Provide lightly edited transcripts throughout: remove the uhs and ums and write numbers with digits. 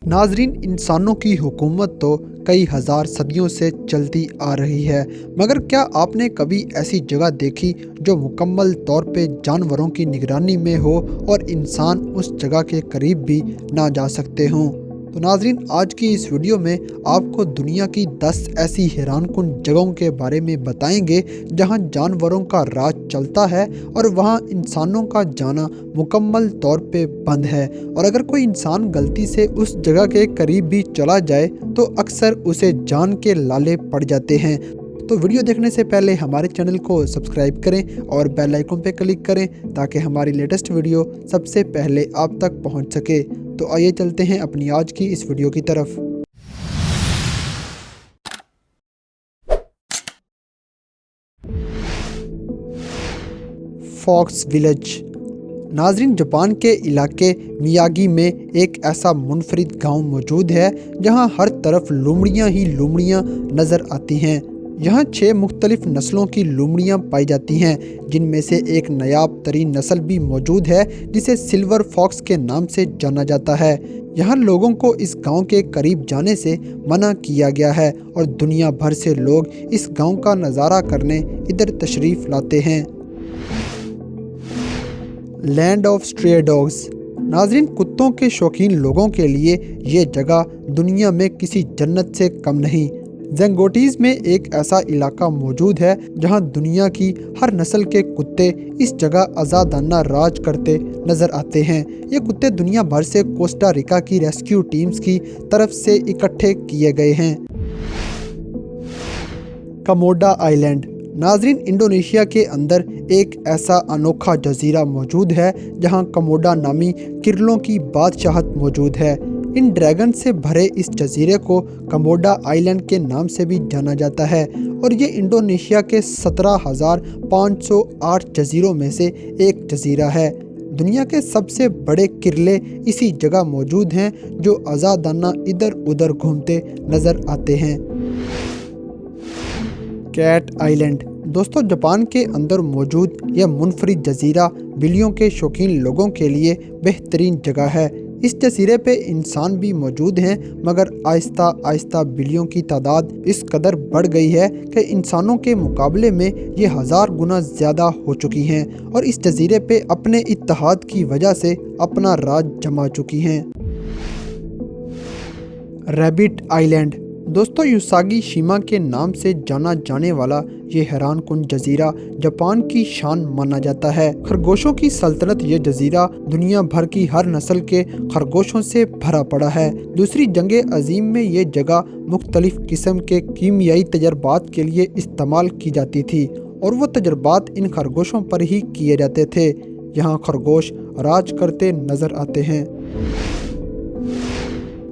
नाजरीन, इंसानों की हुकूमत तो कई हज़ार सदियों से चलती आ रही है, मगर क्या आपने कभी ऐसी जगह देखी जो मुकम्मल तौर पे जानवरों की निगरानी में हो और इंसान उस जगह के करीब भी ना जा सकते हों? तो नाजरीन, आज की इस वीडियो में आपको दुनिया की 10 ऐसी हैरानकुन जगहों के बारे में बताएंगे जहां जानवरों का राज चलता है और वहां इंसानों का जाना मुकम्मल तौर पे बंद है। और अगर कोई इंसान गलती से उस जगह के करीब भी चला जाए तो अक्सर उसे जान के लाले पड़ जाते हैं। तो वीडियो देखने से पहले हमारे चैनल को सब्सक्राइब करें और बेल आइकन पे क्लिक करें ताकि हमारी लेटेस्ट वीडियो सबसे पहले आप तक पहुंच सके। तो आइए चलते हैं अपनी आज की इस वीडियो की तरफ। Fox village. नाजरीन, जापान के इलाके मियागी में एक ऐसा मुनफरिद गांव मौजूद है जहां हर तरफ लोमड़ियां ही लोमड़ियां नज़र आती हैं। यहाँ 6 मुख्तलिफ नस्लों की लोमड़ियाँ पाई जाती हैं, जिनमें से एक नायाब तरीन नस्ल भी मौजूद है जिसे सिल्वर फॉक्स के नाम से जाना जाता है। यहाँ लोगों को इस गांव के करीब जाने से मना किया गया है और दुनिया भर से लोग इस गांव का नज़ारा करने इधर तशरीफ़ लाते हैं। Land of stray dogs. नाजरीन, कुत्तों के शौकीन लोगों के लिए ये जगह दुनिया में किसी जन्नत से कम नहीं। ज़ेंगोटीज़ में एक ऐसा इलाका मौजूद है जहां दुनिया की हर नस्ल के कुत्ते इस जगह आज़ादाना राज करते नज़र आते हैं। ये कुत्ते दुनिया भर से कोस्टा रिका की रेस्क्यू टीम्स की तरफ से इकट्ठे किए गए हैं। कमोडा आइलैंड। नाजरीन, इंडोनेशिया के अंदर एक ऐसा अनोखा जजीरा मौजूद है जहां कमोडा नामी किरलों की बादशाहत मौजूद है। इन ड्रैगन से भरे इस जजीरे को कमोडा आइलैंड के नाम से भी जाना जाता है और ये इंडोनेशिया के 17,508 जजीरों में से एक जजीरा है। दुनिया के सबसे बड़े किरले इसी जगह मौजूद हैं जो आज़ादाना इधर उधर घूमते नज़र आते हैं। Cat island. दोस्तों, जापान के अंदर मौजूद यह मुनफरिद जजीरा बिल्लियों के शौकीन लोगों के लिए बेहतरीन जगह है। इस जजीरे पे इंसान भी मौजूद हैं, मगर आहिस्ता आहिस्ता बिल्लियों की तादाद इस कदर बढ़ गई है कि इंसानों के मुकाबले में ये 1000 गुना ज़्यादा हो चुकी हैं और इस जजीरे पे अपने इत्तेहाद की वजह से अपना राज जमा चुकी हैं। Rabbit island. दोस्तों, युसागी शिमा के नाम से जाना जाने वाला ये हैरानकुन जजीरा जापान की शान माना जाता है। खरगोशों की सल्तनत ये जजीरा दुनिया भर की हर नस्ल के खरगोशों से भरा पड़ा है। दूसरी जंगे अजीम में ये जगह मुख्तलिफ किस्म के कीमियाई तजर्बात के लिए इस्तेमाल की जाती थी और वो तजर्बात इन खरगोशों पर ही किए जाते थे। यहाँ खरगोश राज करते नजर आते हैं।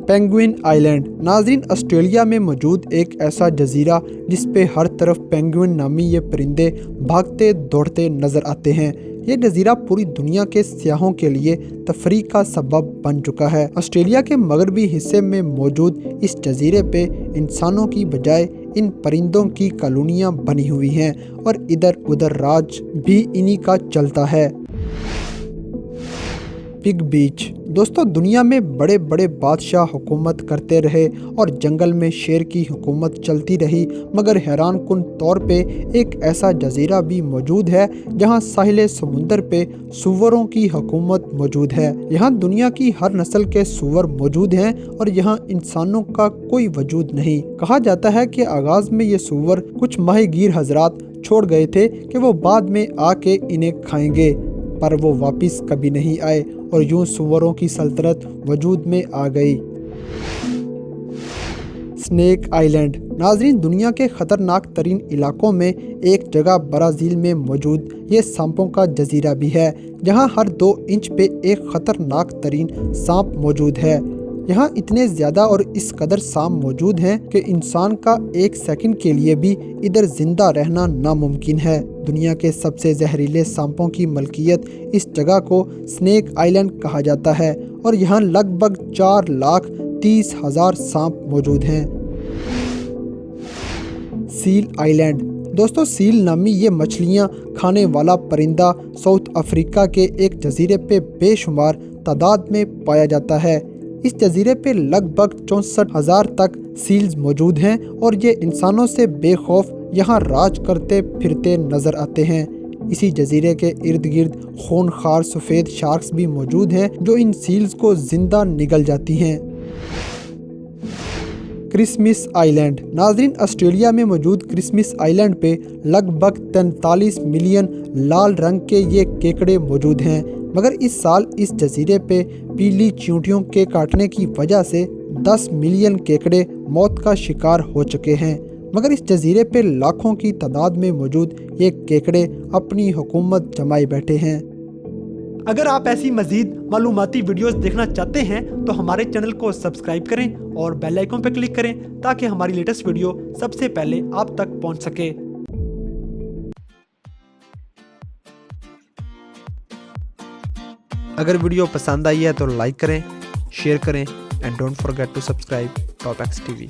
Penguin island. नाजरीन, ऑस्ट्रेलिया में मौजूद एक ऐसा जजीरा जिस पे हर तरफ पेंगुइन नामी ये परिंदे भागते दौड़ते नज़र आते हैं। ये जजीरा पूरी दुनिया के सियाहों के लिए तफरीह का सबब बन चुका है। ऑस्ट्रेलिया के मगरबी हिस्से में मौजूद इस जजीरे पे इंसानों की बजाय इन परिंदों की कॉलोनियाँ बनी हुई हैं और इधर उधर राज भी इन्हीं का चलता है। पिग बीच। दोस्तों, दुनिया में बड़े बड़े बादशाह हुकूमत करते रहे और जंगल में शेर की हुकूमत चलती रही, मगर हैरानकुन तौर पे एक ऐसा जजीरा भी मौजूद है जहां साहिल समुंदर पे सूअरों की हुकूमत मौजूद है। यहाँ दुनिया की हर नस्ल के सूअर मौजूद हैं और यहाँ इंसानों का कोई वजूद नहीं। कहा जाता है कि आगाज में ये सूअर कुछ माहीगीर हजरात छोड़ गए थे कि वो बाद में आके इन्हें खाएंगे, पर वो वापस कभी नहीं आए और यूं सूअरों की सल्तनत वजूद में आ गई। Snake island. नाजरीन, दुनिया के ख़तरनाक तरीन इलाकों में एक जगह ब्राज़ील में मौजूद ये सांपों का जजीरा भी है, जहां हर 2 इंच पे एक ख़तरनाक तरीन सांप मौजूद है। यहाँ इतने ज़्यादा और इस कदर सांप मौजूद हैं कि इंसान का 1 सेकंड के लिए भी इधर जिंदा रहना नामुमकिन है। दुनिया के सबसे जहरीले सांपों की मलकियत इस जगह को स्नेक आइलैंड कहा जाता है और यहाँ लगभग 4,30,000 सांप मौजूद हैं। Seal island. दोस्तों, सील नामी ये मछलियाँ खाने वाला परिंदा साउथ अफ्रीका के एक जजीरे पे बेशुमार तादाद में पाया जाता है। इस जजीरे पे लगभग 64,000 तक सील्स मौजूद हैं और ये इंसानों से बेखौफ यहाँ राज करते फिरते नजर आते हैं। इसी जजीरे के इर्द गिर्द खूनखार सफ़ेद शार्क्स भी मौजूद हैं जो इन सील्स को जिंदा निगल जाती हैं। Christmas island. नाज़रीन, ऑस्ट्रेलिया में मौजूद क्रिसमस आइलैंड पे लगभग 43 मिलियन लाल रंग के ये केकड़े मौजूद हैं, मगर इस साल इस जजीरे पे पीली चींटियों के काटने की वजह से 10 मिलियन केकड़े मौत का शिकार हो चुके हैं। मगर इस जजीरे पे लाखों की तादाद में मौजूद ये केकड़े अपनी हुकूमत जमाए बैठे हैं। अगर आप ऐसी मज़ीद मालूमाती वीडियोस देखना चाहते हैं तो हमारे चैनल को सब्सक्राइब करें और बेल आइकन पर क्लिक करें ताकि हमारी लेटेस्ट वीडियो सबसे पहले आप तक पहुंच सके। अगर वीडियो पसंद आई है तो लाइक करें, शेयर करें and don't forget to subscribe Top X TV.